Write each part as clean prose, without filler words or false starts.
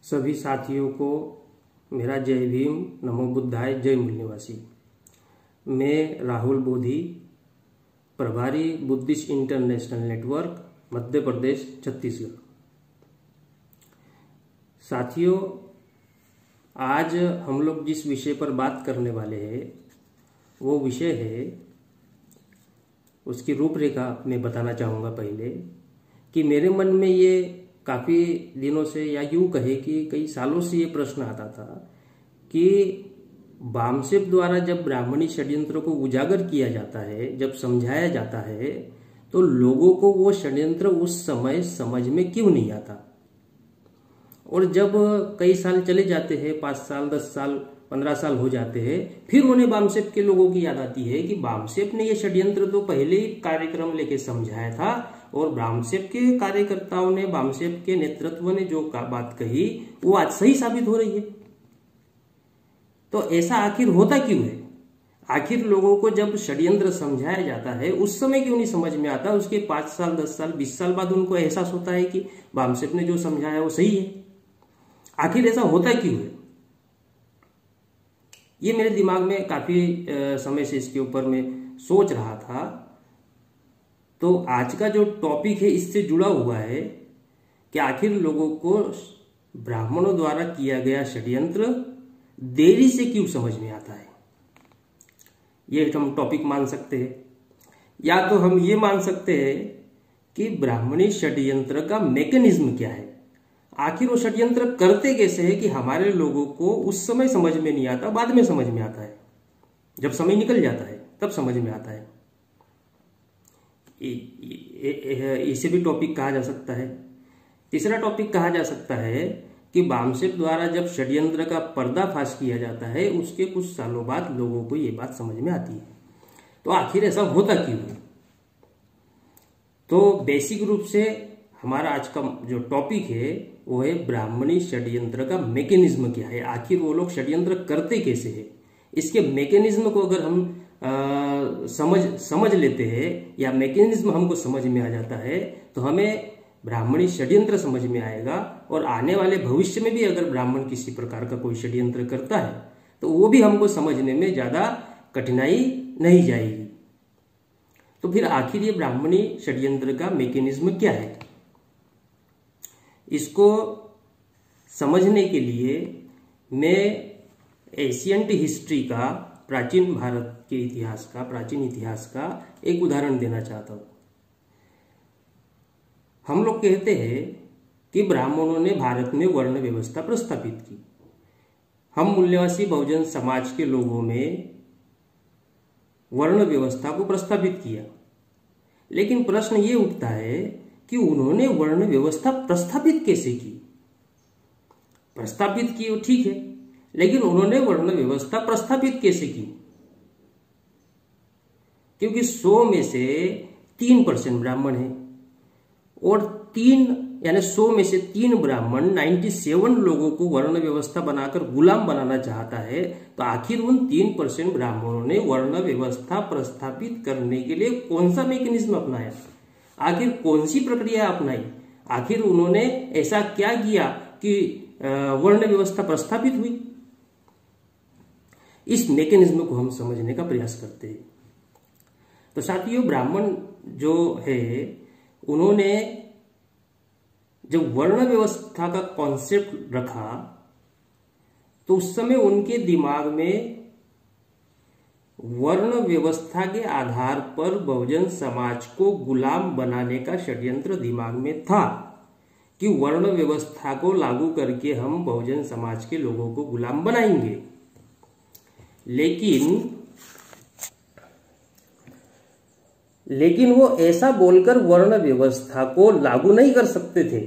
सभी साथियों को मेरा जय भीम, नमो बुद्धाय, जय मूल निवासी। मैं राहुल बोधी, प्रभारी Buddhist international network, Madhya Pradesh, Chhattisgarh. साथियों, आज हम लोग जिस विषय पर बात करने वाले हैं वो विषय है, उसकी रूपरेखा मैं बताना चाहूँगा पहले कि मेरे मन में ये काफ़ी दिनों से, या यूँ कहे कि कई सालों से ये प्रश्न आता था कि वामसेप द्वारा जब ब्राह्मणी षड्यंत्र को उजागर किया जाता है, जब समझाया जाता है, तो लोगों को वो षड्यंत्र उस समय समझ में क्यों नहीं आता। और जब कई साल चले जाते हैं, 5 साल, 10 साल, 15 साल हो जाते हैं, फिर उन्हें वामसेप के लोगों की याद आती है कि वामसेप ने ये षड्यंत्र तो पहले ही कार्यक्रम लेके समझाया था और वामसेप के कार्यकर्ताओं ने, वामसेप के नेतृत्व ने जो बात कही वो आज सही साबित हो रही है। तो ऐसा आखिर होता क्यों है? आखिर लोगों को जब षड्यंत्र समझाया जाता है उस समय क्यों नहीं समझ में आता? उसके 5 साल, 10 साल, 20 साल बाद उनको एहसास होता है कि वामसेप ने जो समझाया वो सही है। आखिर ऐसा होता क्यों है? ये मेरे दिमाग में काफी समय से इसके ऊपर मैं सोच रहा था। तो आज का जो टॉपिक है इससे जुड़ा हुआ है कि आखिर लोगों को ब्राह्मणों द्वारा किया गया षड्यंत्र देरी से क्यों समझ में आता है। ये हम टॉपिक मान सकते हैं, या तो हम ये मान सकते हैं कि ब्राह्मणी षड्यंत्र का मैकेनिज्म क्या है। आखिर वो षड्यंत्र करते कैसे है कि हमारे लोगों को उस समय समझ में नहीं आता, बाद में समझ में आता है। जब समय निकल जाता है तब समझ में आता है। इसे भी टॉपिक कहा जा सकता है। तीसरा टॉपिक कहा जा सकता है कि वामसेप द्वारा जब षड्यंत्र का पर्दाफाश किया जाता है उसके कुछ सालों बाद लोगों को ये बात समझ में आती है। तो आखिर ऐसा होता क्यों है? तो बेसिक रूप से हमारा आज का जो टॉपिक है वो है ब्राह्मणी षड्यंत्र का मैकेनिज्म क्या है। आखिर वो लोग षड्यंत्र करते कैसे है, इसके मैकेनिज्म को अगर हम समझ लेते हैं या मैकेनिज्म हमको समझ में आ जाता है तो हमें ब्राह्मणी षड्यंत्र समझ में आएगा। और आने वाले भविष्य में भी अगर ब्राह्मण किसी प्रकार का कोई षड्यंत्र करता है तो वो भी हमको समझने में ज्यादा कठिनाई नहीं जाएगी। तो फिर आखिर ये ब्राह्मणी षड्यंत्र का मैकेनिज्म क्या है, इसको समझने के लिए मैं एशियंट हिस्ट्री का, प्राचीन भारत के इतिहास का, प्राचीन इतिहास का एक उदाहरण देना चाहता हूं। हम लोग कहते हैं कि ब्राह्मणों ने भारत में वर्ण व्यवस्था प्रस्थापित की। हम मूल्यवासी बहुजन समाज के लोगों में वर्ण व्यवस्था को प्रस्थापित किया। लेकिन प्रश्न ये उठता है कि उन्होंने वर्ण व्यवस्था प्रस्थापित कैसे की? प्रस्थापित की वो ठीक है, लेकिन उन्होंने वर्ण व्यवस्था प्रस्थापित कैसे की? क्योंकि 100 में से 3% ब्राह्मण है और 100 में से 3 ब्राह्मण 97 लोगों को वर्ण व्यवस्था बनाकर गुलाम बनाना चाहता है। तो आखिर उन 3% ब्राह्मणों ने वर्ण व्यवस्था प्रस्थापित करने के लिए कौन सा मैकेनिज्म अपनाया? आखिर कौन सी प्रक्रिया अपनाई? आखिर उन्होंने ऐसा क्या किया कि वर्ण व्यवस्था प्रस्थापित हुई? इस मैकेनिज्म को हम समझने का प्रयास करते हैं। तो साथियों, ब्राह्मण जो है उन्होंने जब वर्ण व्यवस्था का कॉन्सेप्ट रखा तो उस समय उनके दिमाग में वर्ण व्यवस्था के आधार पर बहुजन समाज को गुलाम बनाने का षड्यंत्र दिमाग में था कि वर्ण व्यवस्था को लागू करके हम बहुजन समाज के लोगों को गुलाम बनाएंगे। लेकिन वो ऐसा बोलकर वर्ण व्यवस्था को लागू नहीं कर सकते थे।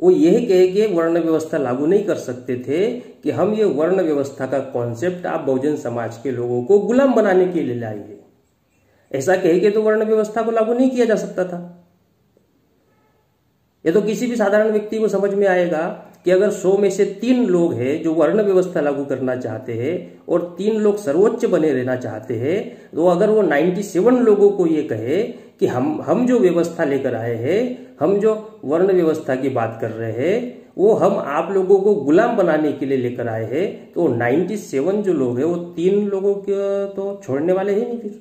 वो यह कह के वर्ण व्यवस्था लागू नहीं कर सकते थे कि हम ये वर्ण व्यवस्था का कॉन्सेप्ट आप बहुजन समाज के लोगों को गुलाम बनाने के लिए लाए हैं। ऐसा कह के तो वर्ण व्यवस्था को लागू नहीं किया जा सकता था। ये तो किसी भी साधारण व्यक्ति को समझ में आएगा कि अगर 100 में से 3 लोग हैं जो वर्ण व्यवस्था लागू करना चाहते हैं और 3 लोग सर्वोच्च बने रहना चाहते हैं, तो अगर वो 97 लोगों को ये कहे कि हम जो व्यवस्था लेकर आए हैं, हम जो वर्ण व्यवस्था की बात कर रहे हैं, वो हम आप लोगों को गुलाम बनाने के लिए लेकर आए हैं। तो 97 जो लोग हैं वो 3 लोगों के तो छोड़ने वाले हैं नहीं फिर।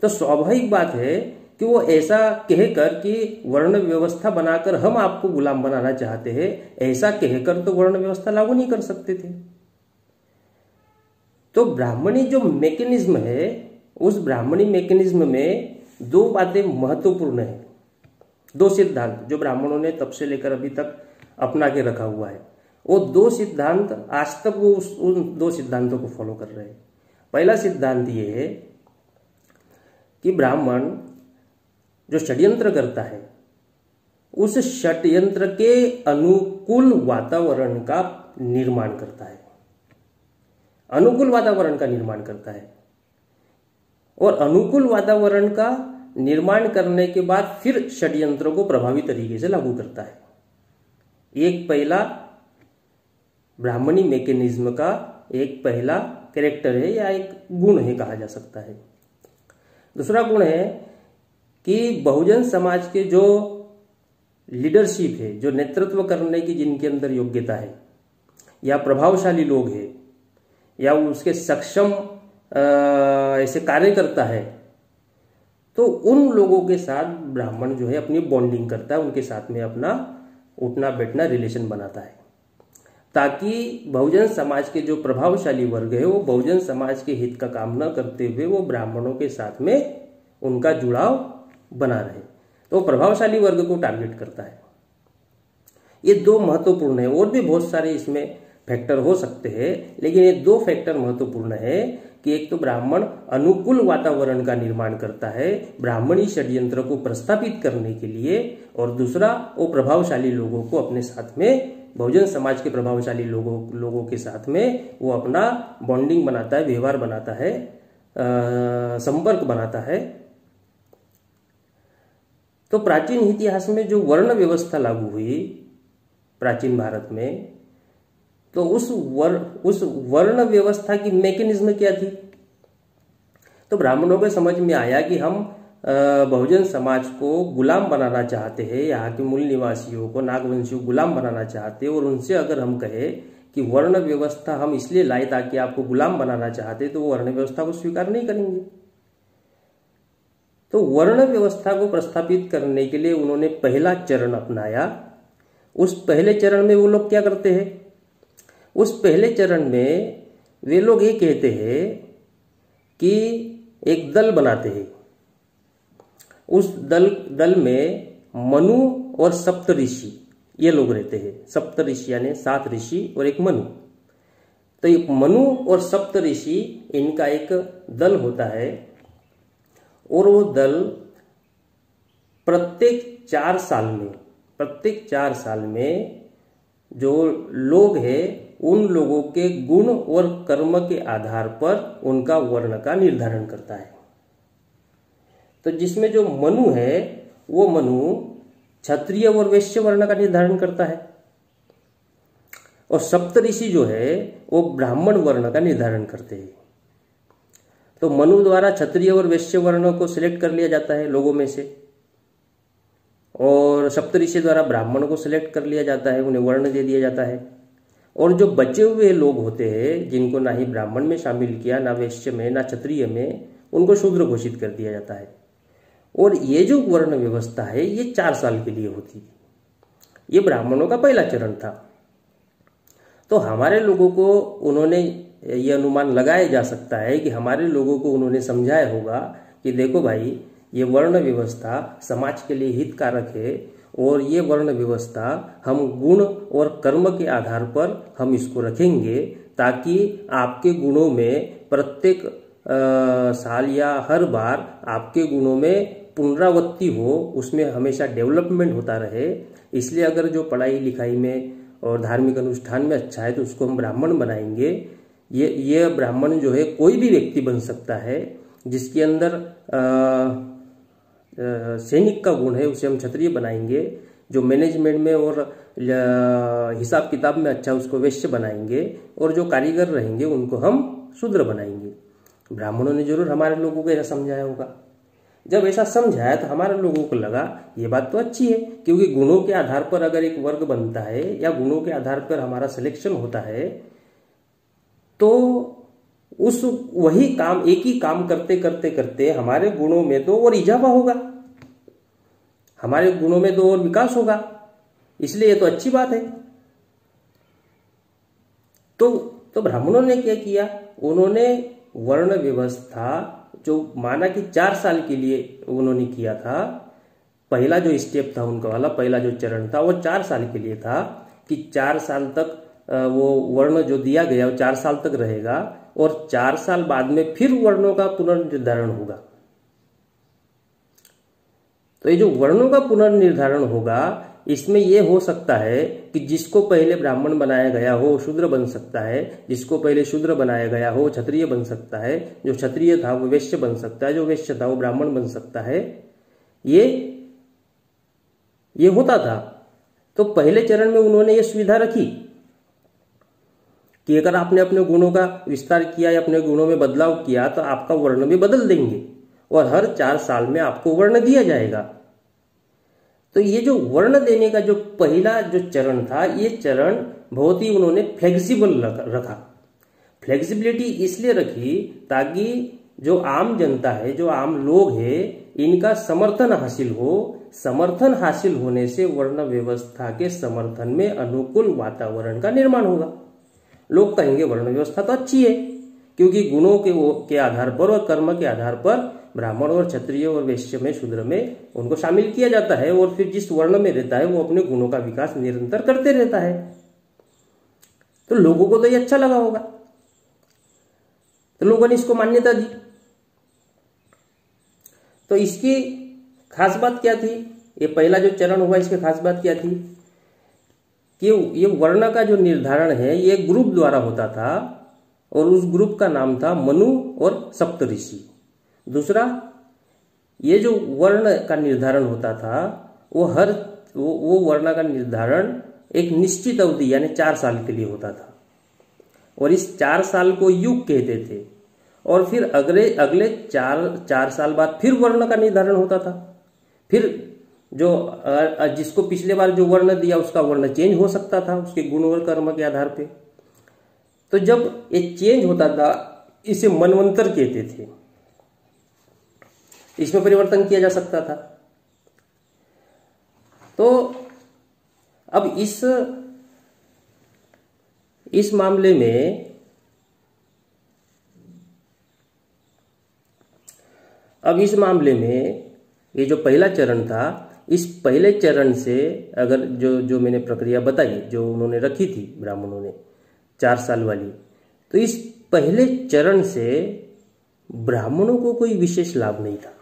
तो स्वाभाविक बात है कि वो ऐसा कहकर कि वर्ण व्यवस्था बनाकर हम आपको गुलाम बनाना चाहते हैं, ऐसा कहकर तो वर्ण व्यवस्था लागू नहीं कर सकते थे। तो ब्राह्मणी जो मैकेनिज्म है, उस ब्राह्मणी मैकेनिज्म में 2 बातें महत्वपूर्ण है, 2 सिद्धांत जो ब्राह्मणों ने तब से लेकर अभी तक अपना के रखा हुआ है। वो 2 सिद्धांत आज तक वो उन 2 सिद्धांतों को फॉलो कर रहे हैं। पहला सिद्धांत ये है कि ब्राह्मण जो षड्यंत्र करता है, उस षड्यंत्र के अनुकूल वातावरण का निर्माण करता है, अनुकूल वातावरण का निर्माण करता है। और अनुकूल वातावरण का निर्माण करने के बाद फिर षड्यंत्रों को प्रभावी तरीके से लागू करता है। एक पहला ब्राह्मणी मैकेनिज्म का एक पहला कैरेक्टर है या एक गुण है कहा जा सकता है। दूसरा गुण है कि बहुजन समाज के जो लीडरशिप है, जो नेतृत्व करने की जिनके अंदर योग्यता है या प्रभावशाली लोग हैं या उसके सक्षम ऐसे कार्य करता है, तो उन लोगों के साथ ब्राह्मण जो है अपनी बॉन्डिंग करता है, उनके साथ में अपना उठना बैठना रिलेशन बनाता है, ताकि बहुजन समाज के जो प्रभावशाली वर्ग है वो बहुजन समाज के हित का काम न करते हुए वो ब्राह्मणों के साथ में उनका जुड़ाव बना रहे। तो प्रभावशाली वर्ग को टारगेट करता है। ये 2 महत्वपूर्ण है। और भी बहुत सारे इसमें फैक्टर हो सकते हैं, लेकिन ये 2 फैक्टर महत्वपूर्ण है कि एक तो ब्राह्मण अनुकूल वातावरण का निर्माण करता है ब्राह्मणी षड्यंत्र को प्रस्थापित करने के लिए, और दूसरा वो प्रभावशाली लोगों को अपने साथ में, बहुजन समाज के प्रभावशाली लोगों के साथ में वो अपना बॉन्डिंग बनाता है, व्यवहार बनाता है, संपर्क बनाता है। तो प्राचीन इतिहास में जो वर्ण व्यवस्था लागू हुई प्राचीन भारत में, तो उस वर्ण व्यवस्था की मैकेनिज्म क्या थी? तो ब्राह्मणों को समझ में आया कि हम बहुजन समाज को गुलाम बनाना चाहते हैं, यहाँ के मूल निवासियों को, नागवंशियों को गुलाम बनाना चाहते हैं। और उनसे अगर हम कहें कि वर्ण व्यवस्था हम इसलिए लाए ताकि आपको गुलाम बनाना चाहते, तो वो वर्ण व्यवस्था को स्वीकार नहीं करेंगे। तो वर्ण व्यवस्था को प्रस्थापित करने के लिए उन्होंने पहला चरण अपनाया। उस पहले चरण में वो लोग क्या करते हैं? उस पहले चरण में वे लोग ये कहते हैं कि एक दल बनाते हैं। उस दल में मनु और सप्त ऋषि ये लोग रहते हैं। सप्त ऋषि यानी 7 ऋषि और एक मनु। तो ये मनु और सप्त ऋषि इनका एक दल होता है, और वो दल प्रत्येक 4 साल में जो लोग हैं उन लोगों के गुण और कर्म के आधार पर उनका वर्ण का निर्धारण करता है। तो जिसमें जो मनु है वो मनु क्षत्रिय और वैश्य वर्ण का निर्धारण करता है, और सप्तऋषि जो है वो ब्राह्मण वर्ण का निर्धारण करते हैं। तो मनु द्वारा क्षत्रिय और वैश्य वर्ण को सिलेक्ट कर लिया जाता है लोगों में से, और सप्तऋषि द्वारा ब्राह्मण को सिलेक्ट कर लिया जाता है, उन्हें वर्ण दे दिया जाता है। और जो बचे हुए लोग होते हैं जिनको ना ही ब्राह्मण में शामिल किया, ना वैश्य में, ना क्षत्रिय में, उनको शूद्र घोषित कर दिया जाता है। और ये जो वर्ण व्यवस्था है ये 4 साल के लिए होती है। ये ब्राह्मणों का पहला चरण था। तो हमारे लोगों को उन्होंने ये अनुमान लगाया जा सकता है कि हमारे लोगों को उन्होंने समझाया होगा कि देखो भाई, ये वर्ण व्यवस्था समाज के लिए हितकारक है, और ये वर्ण व्यवस्था हम गुण और कर्म के आधार पर हम इसको रखेंगे, ताकि आपके गुणों में प्रत्येक साल या हर बार आपके गुणों में पुनरावृत्ति हो, उसमें हमेशा डेवलपमेंट होता रहे। इसलिए अगर जो पढ़ाई लिखाई में और धार्मिक अनुष्ठान में अच्छा है तो उसको हम ब्राह्मण बनाएंगे। ये ब्राह्मण जो है कोई भी व्यक्ति बन सकता है, जिसके अंदर सैनिक का गुण है उसे हम क्षत्रिय बनाएंगे, जो मैनेजमेंट में और हिसाब किताब में अच्छा उसको वैश्य बनाएंगे, और जो कारीगर रहेंगे उनको हम शूद्र बनाएंगे। ब्राह्मणों ने जरूर हमारे लोगों को ऐसा समझाया होगा। जब ऐसा समझाया तो हमारे लोगों को लगा ये बात तो अच्छी है, क्योंकि गुणों के आधार पर अगर एक वर्ग बनता है या गुणों के आधार पर हमारा सिलेक्शन होता है तो उस वही काम, एक ही काम करते करते करते हमारे गुणों में तो और इजाफा होगा, हमारे गुणों में तो और विकास होगा, इसलिए ये तो अच्छी बात है। तो ब्राह्मणों ने क्या किया, उन्होंने वर्ण व्यवस्था जो माना कि 4 साल के लिए उन्होंने किया था, पहला जो स्टेप था उनका वाला, पहला जो चरण था वो 4 साल के लिए था कि 4 साल तक वो वर्ण जो दिया गया वो 4 साल तक रहेगा और 4 साल बाद में फिर वर्णों का पुनर्निर्धारण होगा। तो ये जो वर्णों का पुनर्निर्धारण होगा इसमें यह हो सकता है कि जिसको पहले ब्राह्मण बनाया गया हो शूद्र बन सकता है, जिसको पहले शूद्र बनाया गया हो क्षत्रिय बन सकता है, जो क्षत्रिय था वो वैश्य बन सकता है, जो वैश्य था वो ब्राह्मण बन सकता है। ये होता था। तो पहले चरण में उन्होंने ये सुविधा रखी कि अगर आपने अपने गुणों का विस्तार किया या अपने गुणों में बदलाव किया तो आपका वर्ण भी बदल देंगे और हर 4 साल में आपको वर्ण दिया जाएगा। तो ये जो वर्ण देने का जो पहला जो चरण था, ये चरण बहुत ही उन्होंने फ्लेक्सिबल रखा। फ्लेक्सिबिलिटी इसलिए रखी ताकि जो आम जनता है, जो आम लोग है, इनका समर्थन हासिल हो। समर्थन हासिल होने से वर्ण व्यवस्था के समर्थन में अनुकूल वातावरण का निर्माण होगा। लोग कहेंगे वर्ण व्यवस्था तो अच्छी है क्योंकि गुणों के आधार पर और कर्म के आधार पर ब्राह्मण और क्षत्रिय और वैश्य में शूद्र में उनको शामिल किया जाता है और फिर जिस वर्ण में रहता है वो अपने गुणों का विकास निरंतर करते रहता है। तो लोगों को तो ये अच्छा लगा होगा, तो लोगों ने इसको मान्यता दी। तो इसकी खास बात क्या थी, ये पहला जो चरण हुआ इसकी खास बात क्या थी कि ये वर्ण का जो निर्धारण है ये ग्रुप द्वारा होता था और उस ग्रुप का नाम था मनु और सप्तऋषि। दूसरा, ये जो वर्ण का निर्धारण होता था वो वर्ण का निर्धारण एक निश्चित अवधि यानी 4 साल के लिए होता था और इस 4 साल को युग कहते थे। और फिर अगले 4 साल बाद फिर वर्ण का निर्धारण होता था। फिर जो जिसको पिछले बार जो वर्ण दिया उसका वर्ण चेंज हो सकता था उसके गुण और कर्म के आधार पे। तो जब ये चेंज होता था इसे मनवंतर कहते थे, इसमें परिवर्तन किया जा सकता था। तो अब इस मामले में ये जो पहला चरण था, इस पहले चरण से अगर जो मैंने प्रक्रिया बताई जो उन्होंने रखी थी ब्राह्मणों ने 4 साल वाली, तो इस पहले चरण से ब्राह्मणों को कोई विशेष लाभ नहीं था।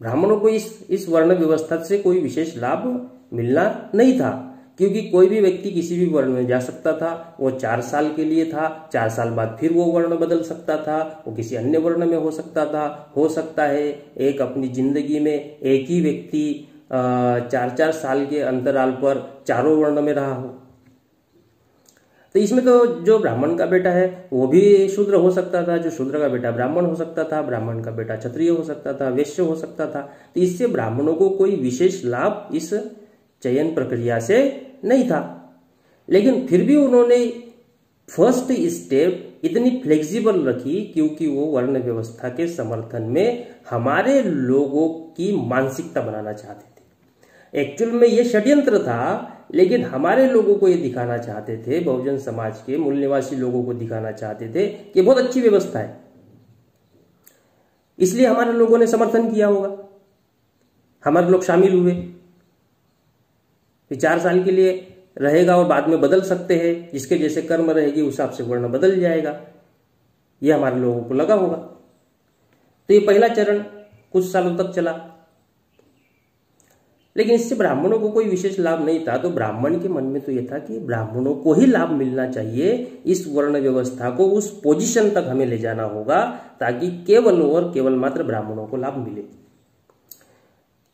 ब्राह्मणों को इस वर्ण व्यवस्था से कोई विशेष लाभ मिलना नहीं था क्योंकि कोई भी व्यक्ति किसी भी वर्ण में जा सकता था। वो 4 साल के लिए था, 4 साल बाद फिर वो वर्ण बदल सकता था, वो किसी अन्य वर्ण में हो सकता था। हो सकता है एक अपनी जिंदगी में एक ही व्यक्ति 4-4 साल के अंतराल पर चारों वर्ण में रहा हो। तो इसमें तो जो ब्राह्मण का बेटा है वो भी शूद्र हो सकता था, जो शूद्र का बेटा ब्राह्मण हो सकता था, ब्राह्मण का बेटा क्षत्रिय हो सकता था, वैश्य हो सकता था। तो इससे ब्राह्मणों को कोई विशेष लाभ इस चयन प्रक्रिया से नहीं था। लेकिन फिर भी उन्होंने फर्स्ट स्टेप इतनी फ्लेक्सिबल रखी क्योंकि वो वर्ण व्यवस्था के समर्थन में हमारे लोगों की मानसिकता बनाना चाहते थे। एक्चुअल में ये षड्यंत्र था, लेकिन हमारे लोगों को ये दिखाना चाहते थे, बहुजन समाज के मूल निवासी लोगों को दिखाना चाहते थे कि बहुत अच्छी व्यवस्था है, इसलिए हमारे लोगों ने समर्थन किया होगा, हमारे लोग शामिल हुए। 4 साल के लिए रहेगा और बाद में बदल सकते हैं, जिसके जैसे कर्म रहेगी उस हिसाब से वर्ण बदल जाएगा, यह हमारे लोगों को लगा होगा। तो ये पहला चरण कुछ सालों तक चला, लेकिन इससे ब्राह्मणों को कोई विशेष लाभ नहीं था। तो ब्राह्मण के मन में तो यह था कि ब्राह्मणों को ही लाभ मिलना चाहिए, इस वर्ण व्यवस्था को उस पोजीशन तक हमें ले जाना होगा ताकि केवल और केवल मात्र ब्राह्मणों को लाभ मिले।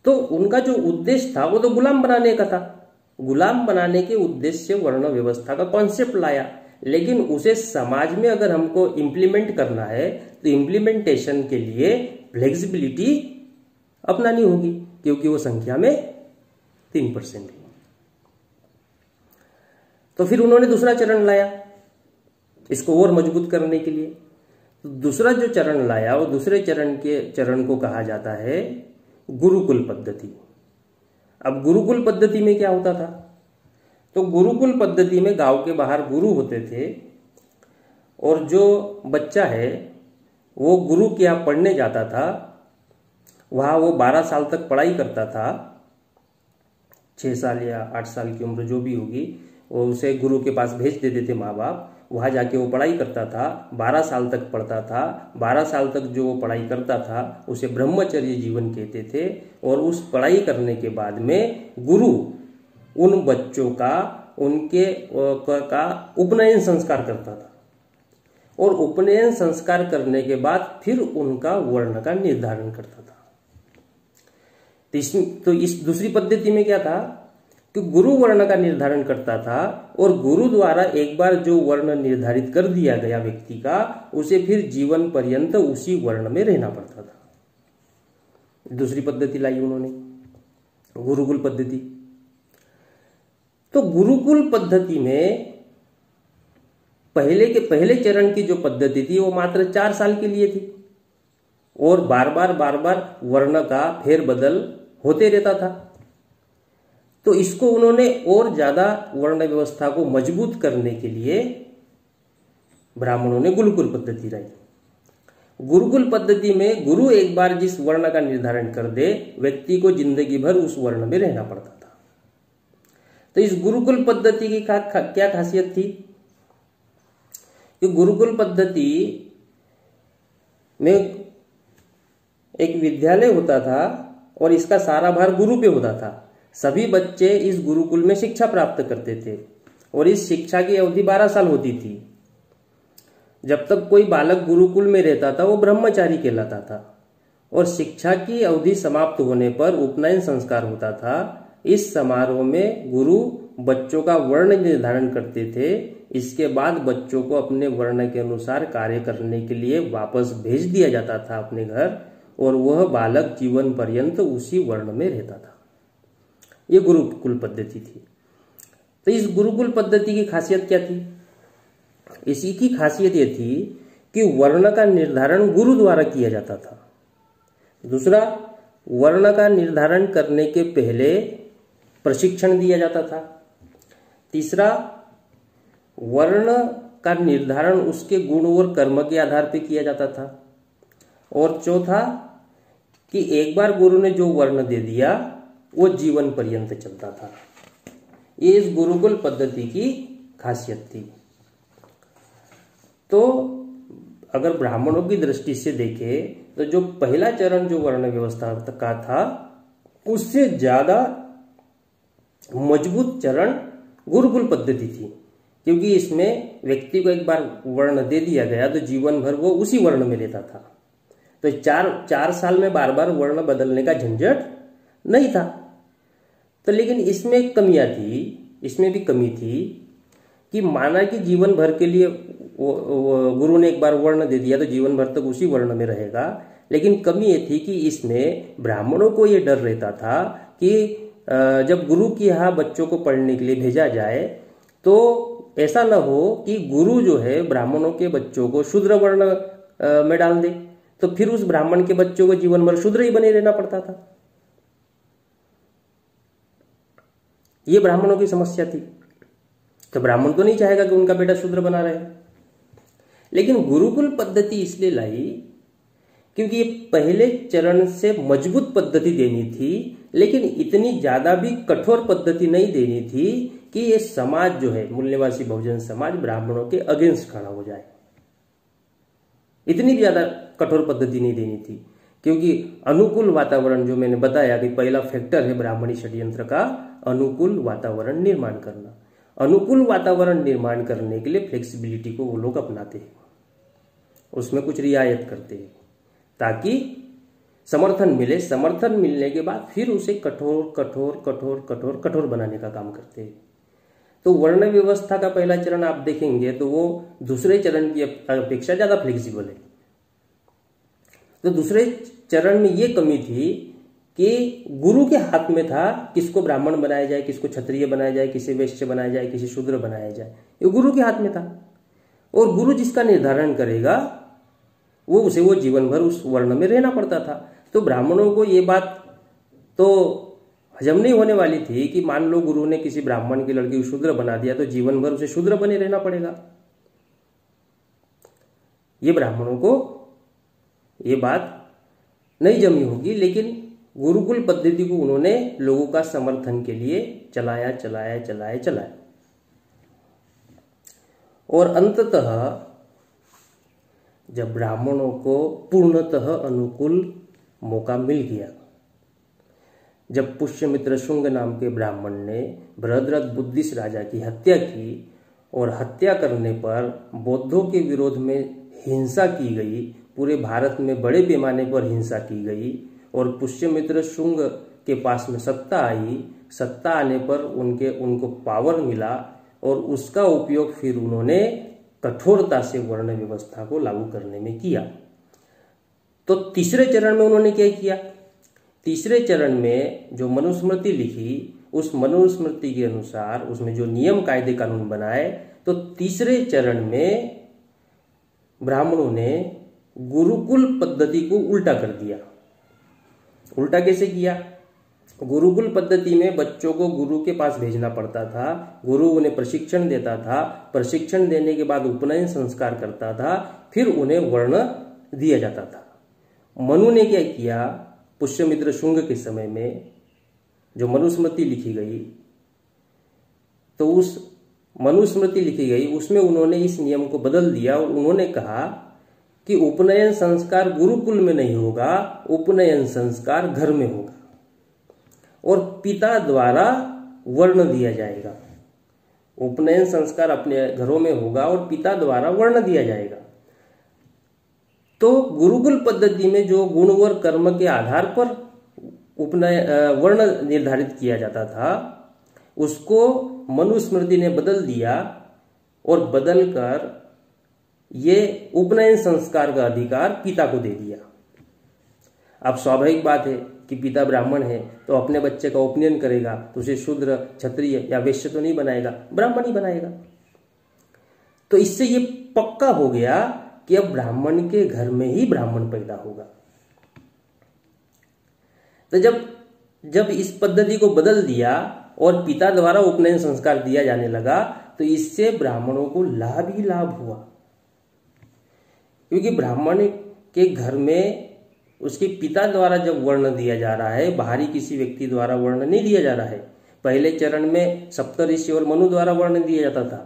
तो उनका जो उद्देश्य था वो तो गुलाम बनाने का था। गुलाम बनाने के उद्देश्य से वर्ण व्यवस्था का कॉन्सेप्ट लाया, लेकिन उसे समाज में अगर हमको इम्प्लीमेंट करना है तो इम्प्लीमेंटेशन के लिए फ्लेक्सिबिलिटी अपनानी होगी, क्योंकि वो संख्या में 3% है। तो फिर उन्होंने दूसरा चरण लाया इसको और मजबूत करने के लिए। तो दूसरा जो चरण लाया वो दूसरे चरण को कहा जाता है गुरुकुल पद्धति। अब गुरुकुल पद्धति में क्या होता था? तो गुरुकुल पद्धति में गांव के बाहर गुरु होते थे और जो बच्चा है वो गुरु के यहाँ पढ़ने जाता था, वहाँ वो 12 साल तक पढ़ाई करता था। 6 साल या 8 साल की उम्र जो भी होगी वो उसे गुरु के पास भेज देते थे माँ बाप। वहाँ जाके वो पढ़ाई करता था, 12 साल तक पढ़ता था। 12 साल तक जो वो पढ़ाई करता था उसे ब्रह्मचर्य जीवन कहते थे। और उस पढ़ाई करने के बाद में गुरु उन बच्चों का उपनयन संस्कार करता था, और उपनयन संस्कार करने के बाद फिर उनका वर्ण का निर्धारण करता था। तो इस दूसरी पद्धति में क्या था कि गुरु वर्ण का निर्धारण करता था, और गुरु द्वारा एक बार जो वर्ण निर्धारित कर दिया गया व्यक्ति का, उसे फिर जीवन पर्यंत उसी वर्ण में रहना पड़ता था। दूसरी पद्धति लाई उन्होंने, गुरुकुल पद्धति। तो गुरुकुल पद्धति में पहले चरण की जो पद्धति थी वो मात्र 4 साल के लिए थी, और बार बार वर्ण का फेरबदल होते रहता था। तो इसको उन्होंने और ज्यादा वर्ण व्यवस्था को मजबूत करने के लिए ब्राह्मणों ने गुरुकुल पद्धति लाई। गुरुकुल पद्धति में गुरु एक बार जिस वर्ण का निर्धारण कर दे, व्यक्ति को जिंदगी भर उस वर्ण में रहना पड़ता था। तो इस गुरुकुल पद्धति की क्या खासियत थी कि गुरुकुल पद्धति में एक विद्यालय होता था और इसका सारा भार गुरु पे होता था। सभी बच्चे इस गुरुकुल में शिक्षा प्राप्त करते थे, और इस शिक्षा की अवधि 12 साल होती थी। जब तक कोई बालक गुरुकुल में रहता था वो ब्रह्मचारी कहलाता था, और शिक्षा की अवधि समाप्त होने पर उपनयन संस्कार होता था। इस समारोह में गुरु बच्चों का वर्ण निर्धारण करते थे। इसके बाद बच्चों को अपने वर्ण के अनुसार कार्य करने के लिए वापस भेज दिया जाता था अपने घर, और वह बालक जीवन पर्यंत उसी वर्ण में रहता था। यह गुरुकुल पद्धति थी। तो इस गुरुकुल पद्धति की खासियत क्या थी? इसी की खासियत यह थी कि वर्ण का निर्धारण गुरु द्वारा किया जाता था। दूसरा, वर्ण का निर्धारण करने के पहले प्रशिक्षण दिया जाता था। तीसरा, वर्ण का निर्धारण उसके गुण और कर्म के आधार पर किया जाता था। और चौथा, कि एक बार गुरु ने जो वर्ण दे दिया वो जीवन पर्यंत चलता था। ये इस गुरुकुल पद्धति की खासियत थी। तो अगर ब्राह्मणों की दृष्टि से देखें तो जो पहला चरण जो वर्ण व्यवस्था का था, उससे ज्यादा मजबूत चरण गुरुकुल पद्धति थी, क्योंकि इसमें व्यक्ति को एक बार वर्ण दे दिया गया तो जीवन भर वो उसी वर्ण में रहता था। तो 4 साल में बार बार वर्ण बदलने का झंझट नहीं था। तो लेकिन इसमें कमियां थी, इसमें भी कमी थी कि माना कि जीवन भर के लिए गुरु ने एक बार वर्ण दे दिया तो जीवन भर तक उसी वर्ण में रहेगा। लेकिन कमी ये थी कि इसमें ब्राह्मणों को ये डर रहता था कि जब गुरु के यहाँ बच्चों को पढ़ने के लिए भेजा जाए तो ऐसा न हो कि गुरु जो है ब्राह्मणों के बच्चों को शूद्र वर्ण में डाल दे, तो फिर उस ब्राह्मण के बच्चों को जीवन भर शूद्र ही बने रहना पड़ता था। ये ब्राह्मणों की समस्या थी। तो ब्राह्मण तो नहीं चाहेगा कि उनका बेटा शूद्र बना रहे। लेकिन गुरुकुल पद्धति इसलिए लाई क्योंकि ये पहले चरण से मजबूत पद्धति देनी थी, लेकिन इतनी ज्यादा भी कठोर पद्धति नहीं देनी थी कि ये समाज जो है मूल्यवासी बहुजन समाज ब्राह्मणों के अगेंस्ट खड़ा हो जाए। इतनी ज्यादा कठोर पद्धति नहीं देनी थी, क्योंकि अनुकूल वातावरण जो मैंने बताया कि पहला फैक्टर है ब्राह्मणी षड्यंत्र का, अनुकूल वातावरण निर्माण करना। अनुकूल वातावरण निर्माण करने के लिए फ्लेक्सिबिलिटी को वो लोग अपनाते हैं, उसमें कुछ रियायत करते हैं ताकि समर्थन मिले। समर्थन मिलने के बाद फिर उसे कठोर कठोर कठोर कठोर कठोर बनाने का काम करते हैं। तो वर्ण व्यवस्था का पहला चरण आप देखेंगे तो वो दूसरे चरण की अपेक्षा ज्यादा फ्लेक्सिबल है। तो दूसरे चरण में ये कमी थी कि गुरु के हाथ में था किसको ब्राह्मण बनाया जाए, किसको क्षत्रिय बनाया जाए, किसे वैश्य बनाया जाए, किसे शूद्र बनाया जाए, ये गुरु के हाथ में था। और गुरु जिसका निर्धारण करेगा वो जीवन भर उस वर्ण में रहना पड़ता था। तो ब्राह्मणों को ये बात तो हजम नहीं होने वाली थी कि मान लो गुरु ने किसी ब्राह्मण की लड़की को शूद्र बना दिया तो जीवन भर उसे शूद्र बने रहना पड़ेगा। ये ब्राह्मणों को ये बात नहीं जमी होगी, लेकिन गुरुकुल पद्धति को उन्होंने लोगों का समर्थन के लिए चलाया। और अंततः जब ब्राह्मणों को पूर्णतः अनुकूल मौका मिल गया, जब पुष्यमित्र शुंग नाम के ब्राह्मण ने बृहद्रथ बुद्धिस्ट राजा की हत्या की और हत्या करने पर बौद्धों के विरोध में हिंसा की गई, पूरे भारत में बड़े पैमाने पर हिंसा की गई और पुष्यमित्र शुंग के पास में सत्ता आई, सत्ता आने पर उनको पावर मिला और उसका उपयोग फिर उन्होंने कठोरता से वर्ण व्यवस्था को लागू करने में किया। तो तीसरे चरण में उन्होंने क्या किया? तीसरे चरण में जो मनुस्मृति लिखी, उस मनुस्मृति के अनुसार उसमें जो नियम कायदे कानून बनाए, तो तीसरे चरण में ब्राह्मणों ने गुरुकुल पद्धति को उल्टा कर दिया। उल्टा कैसे किया? गुरुकुल पद्धति में बच्चों को गुरु के पास भेजना पड़ता था, गुरु उन्हें प्रशिक्षण देता था, प्रशिक्षण देने के बाद उपनयन संस्कार करता था, फिर उन्हें वर्ण दिया जाता था। मनु ने क्या किया? पुष्यमित्र शुंग के समय में जो मनुस्मृति लिखी गई, तो उस मनुस्मृति लिखी गई उसमें उन्होंने इस नियम को बदल दिया और उन्होंने कहा कि उपनयन संस्कार गुरुकुल में नहीं होगा, उपनयन संस्कार घर में होगा और पिता द्वारा वर्ण दिया जाएगा। उपनयन संस्कार अपने घरों में होगा और पिता द्वारा वर्ण दिया जाएगा। तो गुरुकुल पद्धति में जो गुण व कर्म के आधार पर वर्ण निर्धारित किया जाता था, उसको मनुस्मृति ने बदल दिया और बदलकर ये उपनयन संस्कार का अधिकार पिता को दे दिया। अब स्वाभाविक बात है कि पिता ब्राह्मण है तो अपने बच्चे का उपनयन करेगा तो उसे शूद्र, क्षत्रिय या वैश्य तो नहीं बनाएगा, ब्राह्मण ही बनाएगा। तो इससे ये पक्का हो गया कि अब ब्राह्मण के घर में ही ब्राह्मण पैदा होगा। तो जब इस पद्धति को बदल दिया और पिता द्वारा उपनयन संस्कार दिया जाने लगा, तो इससे ब्राह्मणों को लाभ ही लाभ हुआ, क्योंकि ब्राह्मण के घर में उसके पिता द्वारा जब वर्ण दिया जा रहा है, बाहरी किसी व्यक्ति द्वारा वर्ण नहीं दिया जा रहा है। पहले चरण में सप्तऋषि और मनु द्वारा वर्ण दिया जाता था,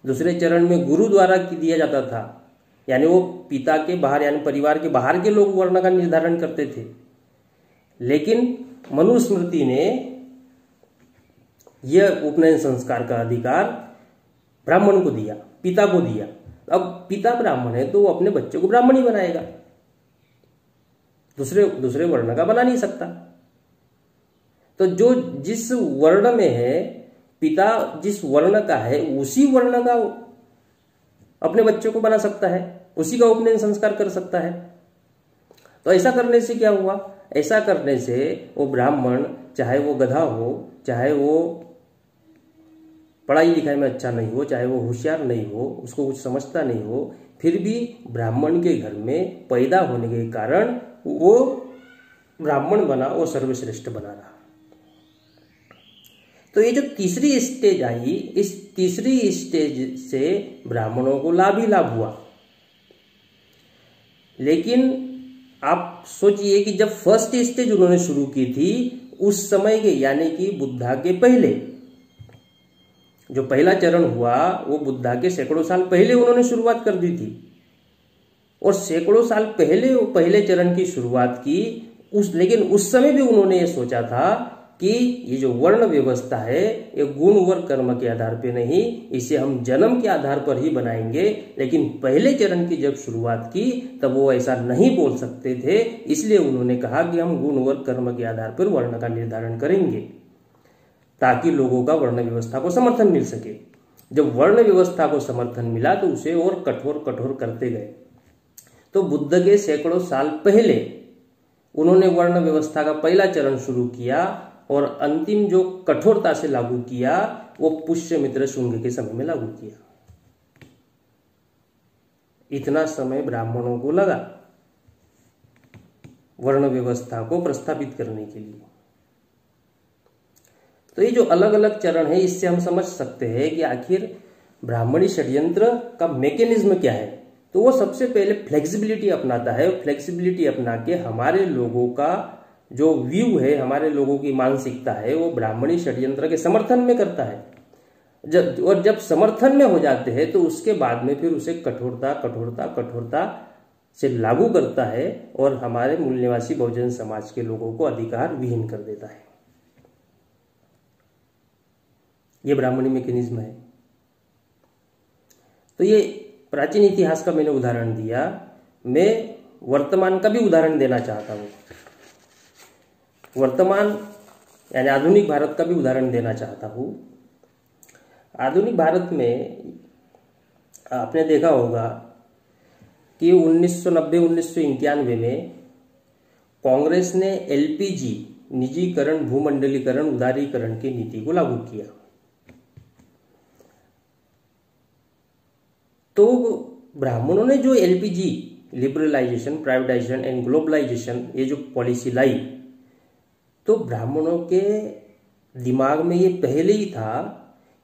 दूसरे चरण में गुरु द्वारा दिया जाता था, यानी वो पिता के बाहर यानी परिवार के बाहर के लोग वर्ण का निर्धारण करते थे। लेकिन मनुस्मृति ने यह उपनयन संस्कार का अधिकार ब्राह्मण को दिया, पिता को दिया। अब पिता ब्राह्मण है तो वो अपने बच्चे को ब्राह्मण ही बनाएगा, दूसरे वर्ण का बना नहीं सकता। तो जो जिस वर्ण में है, पिता जिस वर्ण का है उसी वर्ण का अपने बच्चों को बना सकता है, उसी का उपनयन संस्कार कर सकता है। तो ऐसा करने से क्या हुआ? ऐसा करने से वो ब्राह्मण, चाहे वो गधा हो, चाहे वो पढ़ाई लिखाई में अच्छा नहीं हो, चाहे वो होशियार नहीं हो, उसको कुछ समझता नहीं हो, फिर भी ब्राह्मण के घर में पैदा होने के कारण वो ब्राह्मण बना और सर्वश्रेष्ठ बना रहा। तो ये जो तीसरी स्टेज आई, इस तीसरी स्टेज से ब्राह्मणों को लाभ ही लाभ हुआ। लेकिन आप सोचिए कि जब फर्स्ट स्टेज उन्होंने शुरू की थी, उस समय के यानी कि बुद्धा के पहले जो पहला चरण हुआ, वो बुद्धा के सैकड़ों साल पहले उन्होंने शुरुआत कर दी थी। और सैकड़ों साल पहले वो पहले चरण की शुरुआत की, लेकिन उस समय भी उन्होंने ये सोचा था कि ये जो वर्ण व्यवस्था है ये गुण व कर्म के आधार पे नहीं, इसे हम जन्म के आधार पर ही बनाएंगे। लेकिन पहले चरण की जब शुरुआत की तब वो ऐसा नहीं बोल सकते थे, इसलिए उन्होंने कहा कि हम गुण व कर्म के आधार पर वर्ण का निर्धारण करेंगे ताकि लोगों का वर्ण व्यवस्था को समर्थन मिल सके। जब वर्ण व्यवस्था को समर्थन मिला तो उसे और कठोर करते गए। तो बुद्ध के सैकड़ों साल पहले उन्होंने वर्ण व्यवस्था का पहला चरण शुरू किया और अंतिम जो कठोरता से लागू किया वो पुष्यमित्र शुंग के समय में लागू किया। इतना समय ब्राह्मणों को लगा वर्ण व्यवस्था को प्रस्थापित करने के लिए। तो ये जो अलग अलग चरण है, इससे हम समझ सकते हैं कि आखिर ब्राह्मणी षड्यंत्र का मैकेनिज्म क्या है। तो वो सबसे पहले फ्लेक्सिबिलिटी अपनाता है। फ्लेक्सिबिलिटी अपना के हमारे लोगों का जो व्यू है, हमारे लोगों की मानसिकता है, वो ब्राह्मणी षड्यंत्र के समर्थन में करता है। जब समर्थन में हो जाते हैं तो उसके बाद में फिर उसे कठोरता से लागू करता है और हमारे मूल निवासी बहुजन समाज के लोगों को अधिकार विहीन कर देता है। ये ब्राह्मणी मैकेनिज्म है। तो ये प्राचीन इतिहास का मैंने उदाहरण दिया। मैं वर्तमान का भी उदाहरण देना चाहता हूँ। वर्तमान यानी आधुनिक भारत का भी उदाहरण देना चाहता हूँ। आधुनिक भारत में आपने देखा होगा कि 1990-1991 में कांग्रेस ने एलपीजी निजीकरण, भूमंडलीकरण, उदारीकरण की नीति को लागू किया। तो ब्राह्मणों ने जो LPG, liberalisation, privatisation and globalisation, ये जो पॉलिसी लाई, तो ब्राह्मणों के दिमाग में ये पहले ही था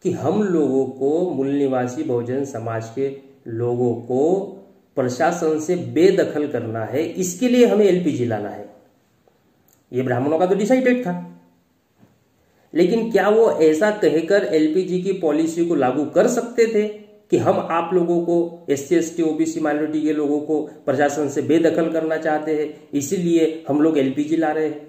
कि हम लोगों को, मूल निवासी बहुजन समाज के लोगों को प्रशासन से बेदखल करना है, इसके लिए हमें एलपीजी लाना है। ये ब्राह्मणों का तो डिसाइडेड था। लेकिन क्या वो ऐसा कहकर एलपीजी की पॉलिसी को लागू कर सकते थे कि हम आप लोगों को, एससी एसटी ओबीसी माइनॉरिटी के लोगों को प्रशासन से बेदखल करना चाहते हैं, इसीलिए हम लोग एलपीजी ला रहे हैं?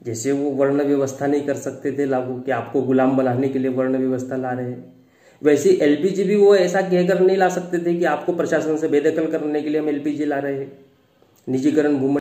जैसे वो वर्ण व्यवस्था नहीं कर सकते थे लागू कि आपको गुलाम बनाने के लिए वर्ण व्यवस्था ला रहे हैं, वैसे एलपीजी भी वो ऐसा कहकर नहीं ला सकते थे कि आपको प्रशासन से बेदखल करने के लिए हम एलपीजी ला रहे हैं। निजीकरण, भूमि